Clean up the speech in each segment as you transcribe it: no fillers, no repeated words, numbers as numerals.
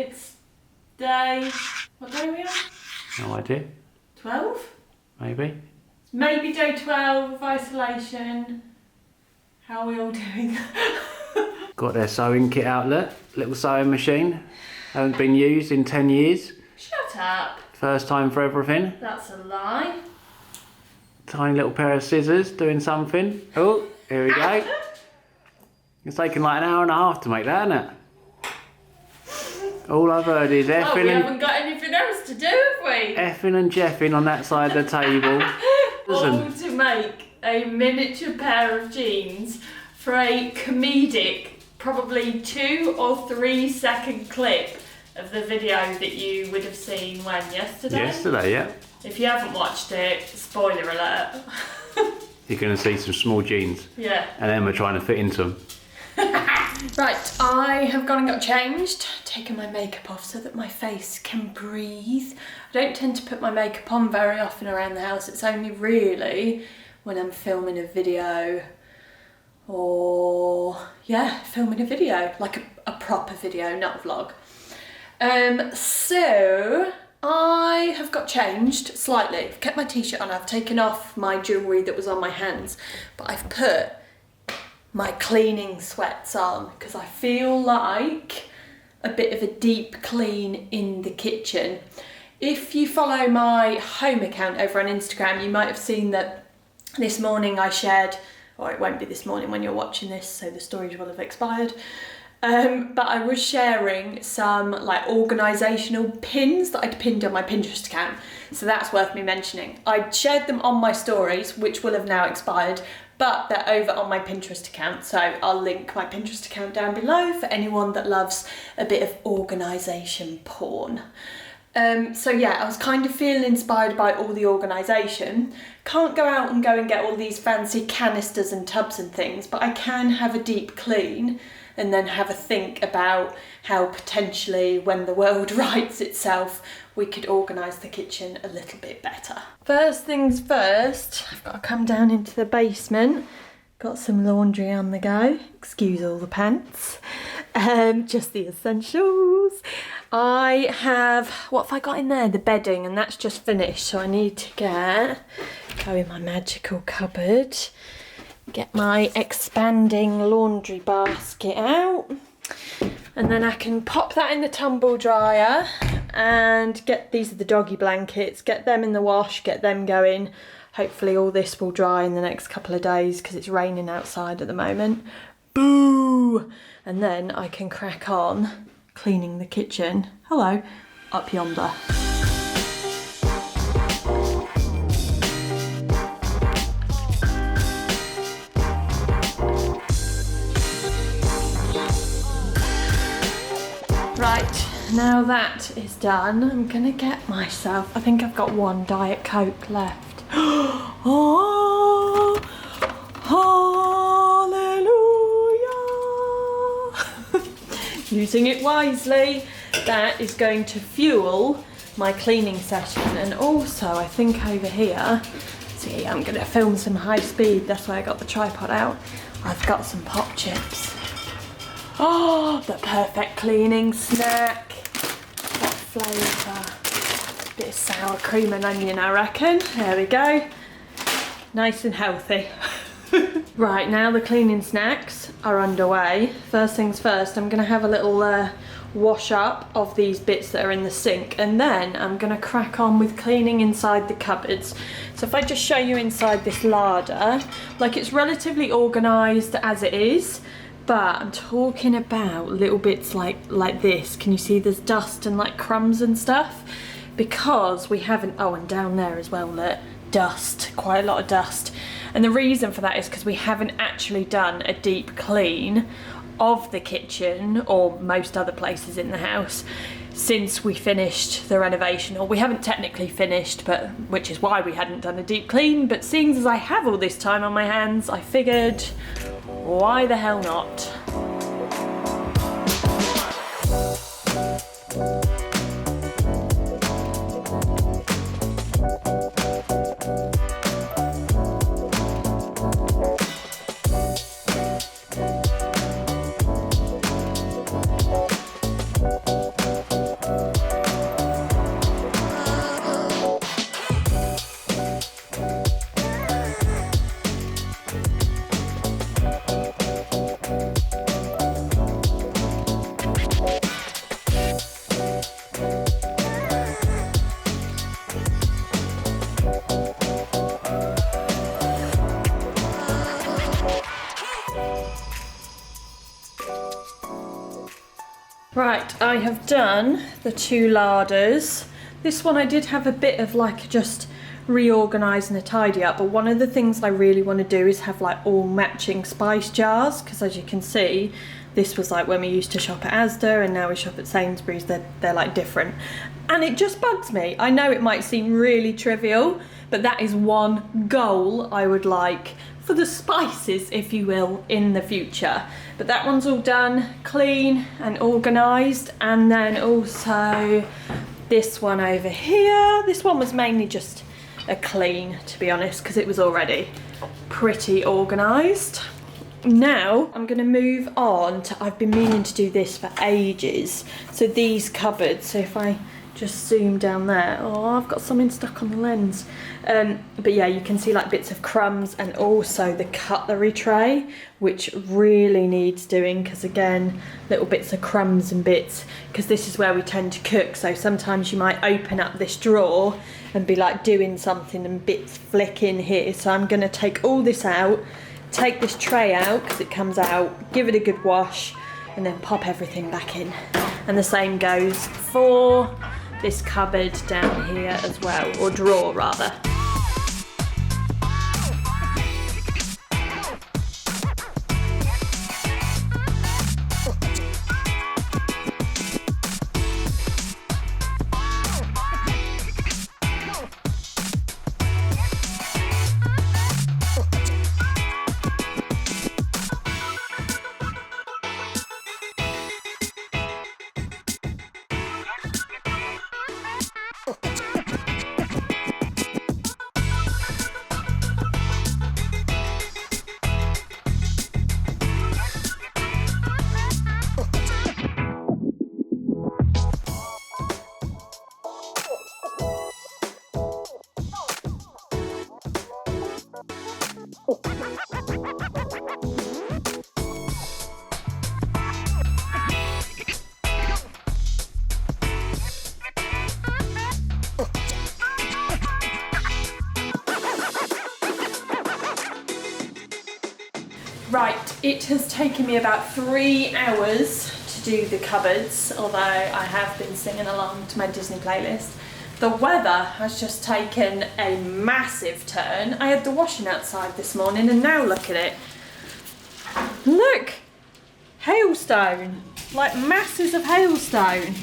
It's day, what day are we on? No idea. 12? Maybe. Maybe day 12 of isolation. How are we all doing? Got their sewing kit outlet, little sewing machine. Hasn't been used in 10 years. Shut up. First time for everything. That's a lie. Tiny little pair of scissors doing something. Oh, here we go. It's taken like an hour and a half to make that, hasn't it? All I've heard is effing we haven't got anything else to do, have we? Effing and jeffing on that side of the table. All to make a miniature pair of jeans for a comedic, probably 2 or 3 second clip of the video that you would have seen when yesterday? Yesterday, yeah. If you haven't watched it, spoiler alert. You're going to see some small jeans. Yeah. And Emma trying to fit into them. Right, I have gone and got changed, taken my makeup off so that my face can breathe. I don't tend to put my makeup on very often around the house. It's only really when I'm filming a video or, yeah, filming a video, like a proper video, not a vlog. So I have got changed slightly. I've kept my t-shirt on, I've taken off my jewellery that was on my hands, but I've put my cleaning sweats on because I feel like a bit of a deep clean in the kitchen. If you follow my home account over on Instagram, you might have seen that this morning I shared, or it won't be this morning when you're watching this, so the storage will have expired. But I was sharing some like organisational pins that I'd pinned on my Pinterest account. So that's worth me mentioning. I shared them on my stories, which will have now expired, but they're over on my Pinterest account. So I'll link my Pinterest account down below for anyone that loves a bit of organisation porn. So yeah, I was kind of feeling inspired by all the organisation. Can't go out and get all these fancy canisters and tubs and things, but I can have a deep clean and then have a think about how potentially when the world rights itself, we could organise the kitchen a little bit better. First things first, I've got to come down into the basement. Got some laundry on the go, excuse all the pants. Just the essentials. I have, what have I got in there? The bedding, and that's just finished. So I need to go in my magical cupboard, get my expanding laundry basket out, and then I can pop that in the tumble dryer and these are the doggy blankets, get them in the wash, get them going. Hopefully all this will dry in the next couple of days because it's raining outside at the moment. Boo! And then I can crack on cleaning the kitchen. Hello, up yonder. Right, now that is done, I'm gonna get myself, I think I've got one Diet Coke left. Oh, hallelujah. Using it wisely. That is going to fuel my cleaning session. And also, I think over here, see, I'm gonna film some high speed, that's why I got the tripod out. I've got some pop chips. Oh, the perfect cleaning snack. What flavour? Bit of sour cream and onion, I reckon. There we go. Nice and healthy. Right, now the cleaning snacks are underway. First things first, I'm gonna have a little wash up of these bits that are in the sink, and then I'm gonna crack on with cleaning inside the cupboards. So if I just show you inside this larder, like it's relatively organised as it is, but I'm talking about little bits like this. Can you see there's dust and like crumbs and stuff? Because we haven't, oh, and down there as well, look, dust, quite a lot of dust. And the reason for that is because we haven't actually done a deep clean of the kitchen or most other places in the house since we finished the renovation. Or we haven't technically finished, but which is why we hadn't done a deep clean. But seeing as I have all this time on my hands, I figured, why the hell not? Right, I have done the 2 larders. This one I did have a bit of like just reorganise and a tidy up, but one of the things I really want to do is have like all matching spice jars, because as you can see, this was like when we used to shop at Asda and now we shop at Sainsbury's. They're like different, and it just bugs me. I know it might seem really trivial, but that is one goal I would like for the spices, if you will, in the future. But that one's all done, clean and organised. And then also this one over here. This one was mainly just a clean, to be honest, because it was already pretty organised. Now I'm going to move on to, I've been meaning to do this for ages, so these cupboards. So if I just zoom down there, oh, I've got something stuck on the lens, but yeah, you can see like bits of crumbs, and also the cutlery tray, which really needs doing, because again, little bits of crumbs and bits, because this is where we tend to cook. So sometimes you might open up this drawer and be like doing something and bits flick in here. So I'm going to take all this out, take this tray out because it comes out, give it a good wash, and then pop everything back in. And the same goes for this cupboard down here as well, or drawer rather. Right, it has taken me about 3 hours to do the cupboards, although I have been singing along to my Disney playlist. The weather has just taken a massive turn. I had the washing outside this morning and now look at it. Look! Hailstone! Like masses of hailstone.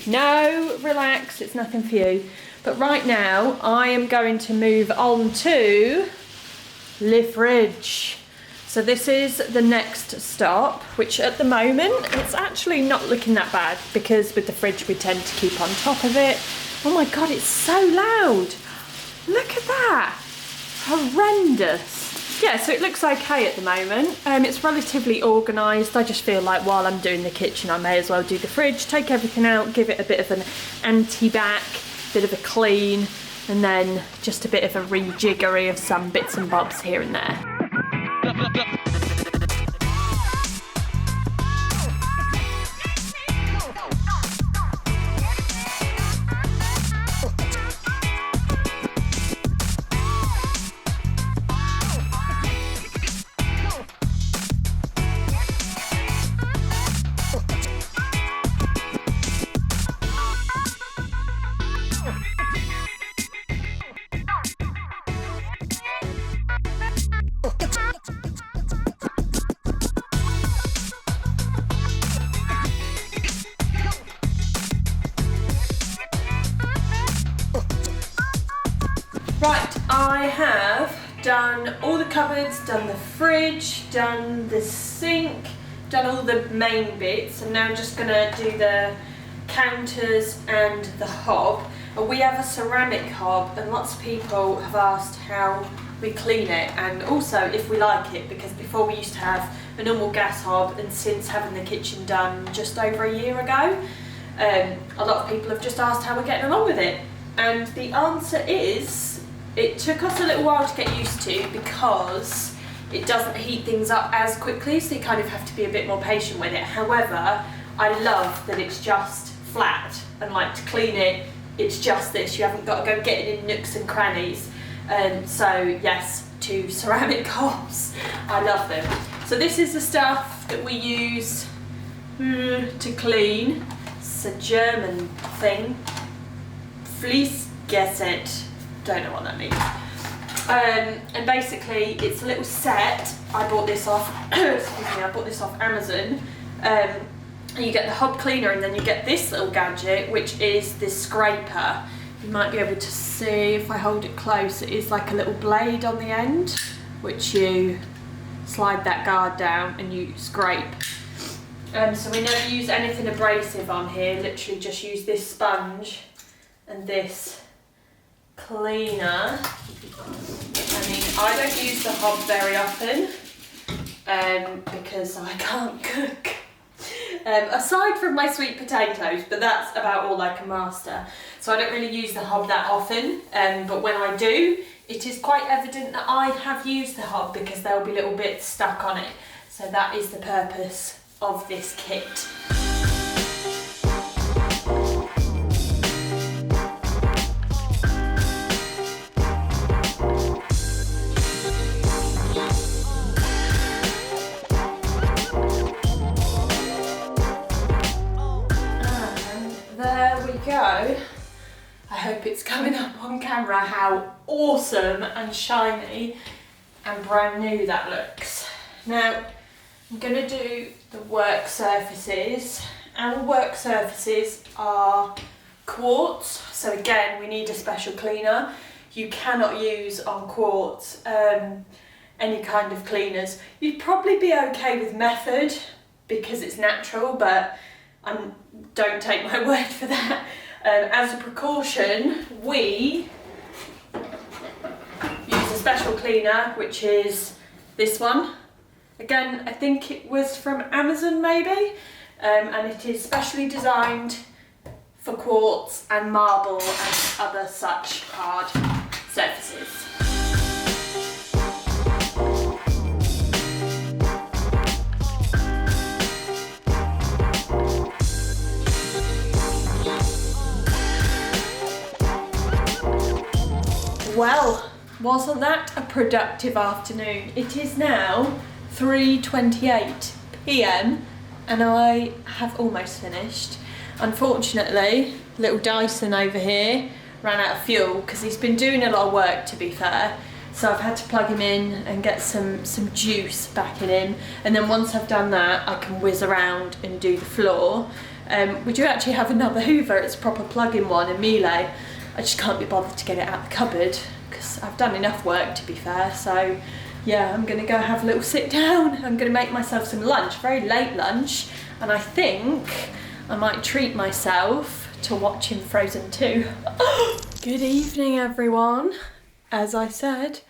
No, relax, it's nothing for you. But right now, I am going to move on to the fridge. So this is the next stop, which at the moment, it's actually not looking that bad, because with the fridge we tend to keep on top of it. Oh my God, it's so loud. Look at that. Horrendous. Yeah, so it looks okay at the moment. It's relatively organised. I just feel like while I'm doing the kitchen, I may as well do the fridge, take everything out, give it a bit of an anti-back, bit of a clean, and then just a bit of a rejiggery of some bits and bobs here and there. Right, I have done all the cupboards, done the fridge, done the sink, done all the main bits. I'm now just going to do the counters and the hob. And we have a ceramic hob, and lots of people have asked how we clean it and also if we like it, because before we used to have a normal gas hob, and since having the kitchen done just over a year ago, a lot of people have just asked how we're getting along with it. And the answer is, it took us a little while to get used to, because it doesn't heat things up as quickly, so you kind of have to be a bit more patient with it. However, I love that it's just flat, and like to clean it, it's just this. You haven't got to go get it in nooks and crannies. So yes, to ceramic hobs, I love them. So this is the stuff that we use to clean. It's a German thing. Fließgesetz. Don't know what that means. And basically it's a little set. I bought this off excuse me, I bought this off Amazon. And you get the hob cleaner and then you get this little gadget, which is this scraper. You might be able to see if I hold it close. It is like a little blade on the end, which you slide that guard down and you scrape. So we never use anything abrasive on here, literally just use this sponge and this cleaner. I mean, I don't use the hob very often because I can't cook. Aside from my sweet potatoes, but that's about all I can master. So I don't really use the hob that often, but when I do, it is quite evident that I have used the hob because there'll be little bits stuck on it. So that is the purpose of this kit. Go. I hope it's coming up on camera how awesome and shiny and brand new that looks. Now I'm going to do the work surfaces. Our work surfaces are quartz, so again we need a special cleaner. You cannot use on quartz any kind of cleaners. You'd probably be okay with Method because it's natural, but don't take my word for that. As a precaution, we use a special cleaner, which is this one. Again, I think it was from Amazon maybe, and it is specially designed for quartz and marble and other such hard surfaces. Well, wasn't that a productive afternoon? It is now 3:28 p.m. and I have almost finished. Unfortunately, little Dyson over here ran out of fuel because he's been doing a lot of work, to be fair. So I've had to plug him in and get some juice back in him. And then once I've done that, I can whiz around and do the floor. We do actually have another Hoover. It's a proper plug-in one, a Miele. I just can't be bothered to get it out of the cupboard because I've done enough work, to be fair. So yeah, I'm gonna go have a little sit down. I'm gonna make myself some lunch, very late lunch, and I think I might treat myself to watching Frozen 2. Good evening, everyone. As I said,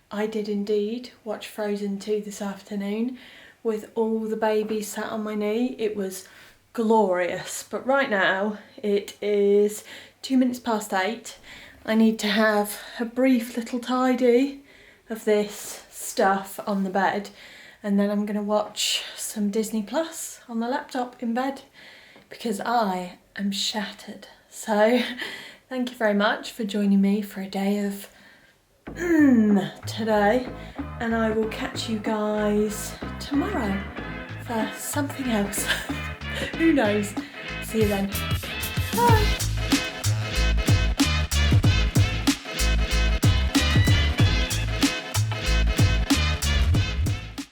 I did indeed watch Frozen 2 this afternoon with all the babies sat on my knee. It was glorious, but right now it is 8:02. I need to have a brief little tidy of this stuff on the bed, and then I'm going to watch some Disney Plus on the laptop in bed because I am shattered. So thank you very much for joining me for a day of today, and I will catch you guys tomorrow for something else. Who knows? See you then. Bye.